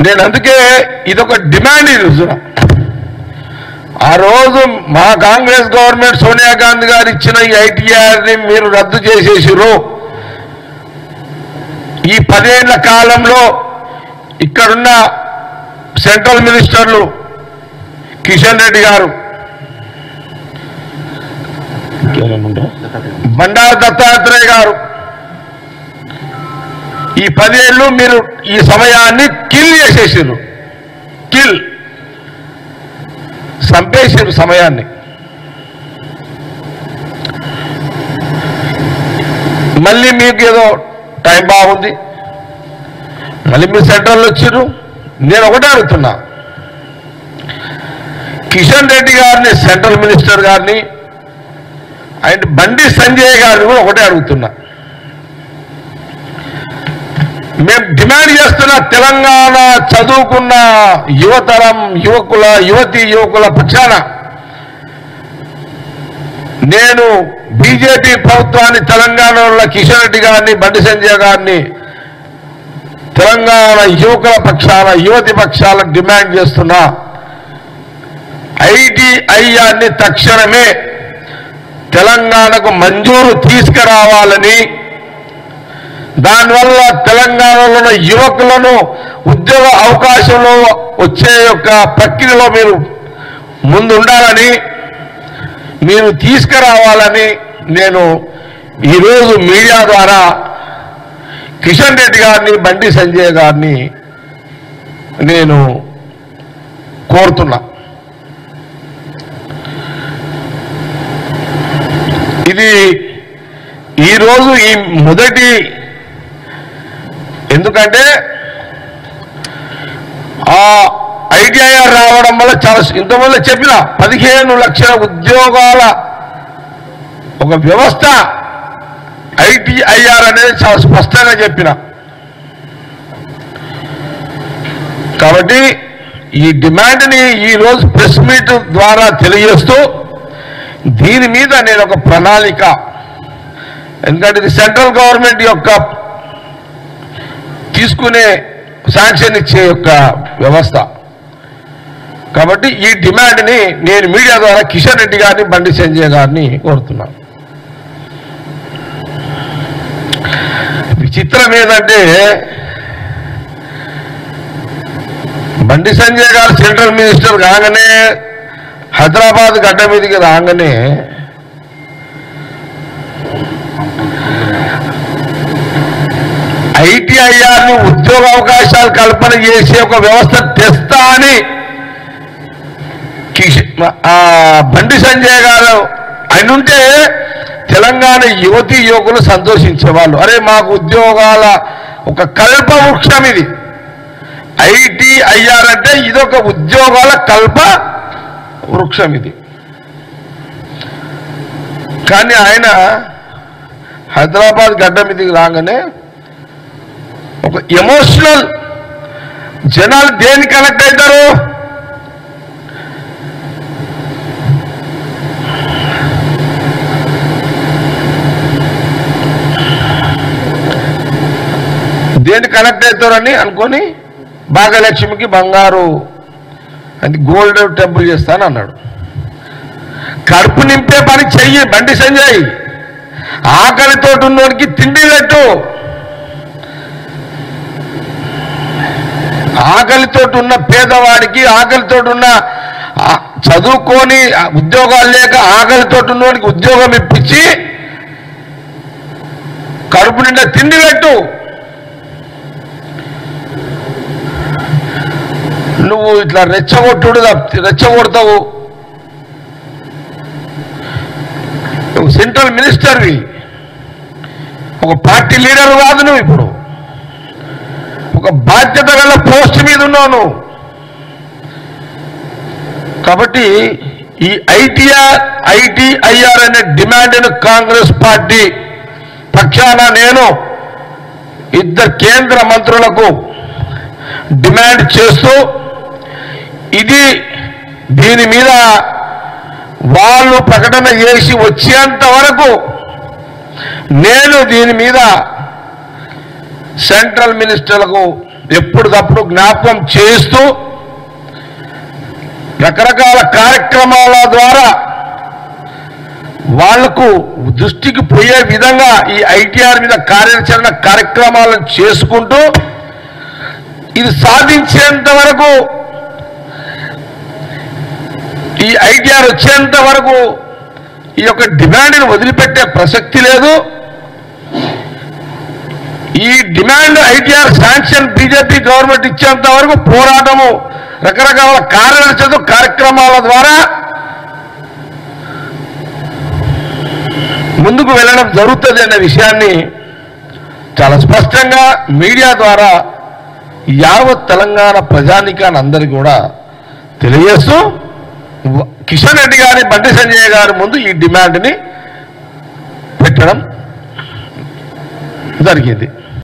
నేను అందుకే ఇదొక డిమాండ్ ఈ రోజున. ఆ రోజు మా కాంగ్రెస్ గవర్నమెంట్ సోనియా గాంధీ గారు ఇచ్చిన ఈ ఐటీఆర్ని మీరు రద్దు చేసేసారు. ఈ 10 ఏళ్ల కాలంలో ఇక్కడున్న సెంట్రల్ మినిస్టర్లు కిషన్ రెడ్డి గారు, బండారు దత్తాత్రేయ గారు, ఈ 10 ఏళ్ళు మీరు ఈ సమయాన్ని కిల్ చేసేసారు. చంపేసారు సమయాన్ని. మళ్ళీ మీకు ఏదో టైం బాగుంది, మళ్ళీ మీరు సెంట్రల్లో వచ్చారు. నేను ఒకటే అడుగుతున్నా, కిషన్ రెడ్డి గారిని సెంట్రల్ మినిస్టర్ గారిని అండ్ బండి సంజయ్ గారిని కూడా ఒకటే అడుగుతున్నా. మేము డిమాండ్ చేస్తున్న తెలంగాణ చదువుకున్న యువతరం యువకుల పక్షాన నేను బీజేపీ ప్రభుత్వాన్ని, తెలంగాణలో కిషన్ రెడ్డి గారిని, బండి సంజయ్ గారిని, తెలంగాణ యువకుల పక్షాన, యువతి పక్షాల డిమాండ్ చేస్తున్నా. ఐటీఐఆర్ని తక్షణమే తెలంగాణకు మంజూరు తీసుకురావాలని, దానివల్ల తెలంగాణలో ఉన్న యువకులను ఉద్యోగ అవకాశంలో వచ్చే యొక్క ప్రక్రియలో మీరు ముందుండాలని, మీరు తీసుకురావాలని నేను ఈరోజు మీడియా ద్వారా కిషన్ రెడ్డి గారిని, బండి సంజయ్ గారిని నేను కోరుతున్నా. ఇది ఈరోజు ఈ మొదటి, ఎందుకంటే ఆ ఐటీఐఆర్ రావడం వల్ల చాలా, ఇంతవల్ల చెప్పిన 15 లక్షల ఉద్యోగాల ఒక వ్యవస్థ ఐటీఐఆర్ అనేది చాలా స్పష్టంగా చెప్పిన. కాబట్టి ఈ డిమాండ్ని ఈరోజు ప్రెస్ మీట్ ద్వారా తెలియజేస్తూ, దీని మీద నేను ఒక ప్రణాళిక, ఎందుకంటే ఇది సెంట్రల్ గవర్నమెంట్ యొక్క తీసుకునే శాంక్షన్ ఇచ్చే యొక్క వ్యవస్థ. కాబట్టి ఈ డిమాండ్ని నేను మీడియా ద్వారా కిషన్ రెడ్డి గారిని, బండి సంజయ్ గారిని కోరుతున్నాను. విచిత్రం ఏంటంటే, బండి సంజయ్ గారు సెంట్రల్ మినిస్టర్ కాగానే, హైదరాబాద్ గడ్డ మీదకి రాగానే ఐటీఐఆర్ని ఉద్యోగ అవకాశాలు కల్పన చేసే ఒక వ్యవస్థ తెస్తా అని బండి సంజయ్ గారు అయినుంటే తెలంగాణ యువకులు సంతోషించేవాళ్ళు. అరే, మాకు ఉద్యోగాల ఒక కల్ప వృక్షం ఇది. ఐటీఐఆర్ అంటే ఇదొక ఉద్యోగాల కల్ప వృక్షం ఇది. కానీ ఆయన హైదరాబాద్ గడ్డ మీదకి రాగానే ఒక ఎమోషనల్, జనాలు దేనికి కనెక్ట్ అవుతారు? దేనికి కనెక్ట్ అవుతారని అనుకొని భాగ్యలక్ష్మికి బంగారు అది గోల్డ్ టెంపుల్ చేస్తాను అన్నాడు. కడుపు నింపే పని చెయ్యి బండి సంజయ్. ఆకలితో ఉన్నోడికి తిండి పెట్టు. ఆకలితో ఉన్న పేదవాడికి, ఆకలితో ఉన్న చదువుకొని ఉద్యోగాలు లేక ఆకలితో ఉన్నోడికి ఉద్యోగం ఇప్పించి కడుపు నిండా తిండి పెట్టు. నువ్వు ఇట్లా రెచ్చగొడతావు. నువ్వు సెంట్రల్ మినిస్టర్వి, ఒక పార్టీ లీడర్ కాదు. నువ్వు ఇప్పుడు ఒక బాధ్యత గల పోస్ట్ మీద ఉన్నావు. కాబట్టి ఈ ఐటీఐఆర్ అనే డిమాండ్ను కాంగ్రెస్ పార్టీ పక్షాన నేను ఇద్దరు కేంద్ర మంత్రులకు డిమాండ్ చేస్తూ, దీని మీద వాళ్ళు ప్రకటన చేసి వచ్చేంత వరకు నేను దీని మీద సెంట్రల్ మినిస్టర్లకు ఎప్పటికప్పుడు జ్ఞాపకం చేస్తూ రకరకాల కార్యక్రమాల ద్వారా వాళ్లకు దృష్టికి పోయే విధంగా ఈ ఐటీఆర్ మీద కార్యాచరణ కార్యక్రమాలను చేసుకుంటూ ఇది సాధించేంత వరకు, ఈ ఐటీఆర్ వచ్చేంత వరకు ఈ యొక్క డిమాండ్ని వదిలిపెట్టే ప్రసక్తి లేదు. ఈ demand ITR sanction BJP government ఇచ్చేంత వరకు పోరాటము రకరకాల కార్యాచరణ కార్యక్రమాల ద్వారా ముందుకు వెళ్ళడం జరుగుతుంది అనే విషయాన్ని చాలా స్పష్టంగా మీడియా ద్వారా యావత్ తెలంగాణ ప్రజానికాన్ని అందరికీ కూడా తెలియజేస్తూ కిషన్ రెడ్డి గారి, బండి సంజయ్ గారి ముందు ఈ డిమాండ్ని పెట్టడం జరిగింది.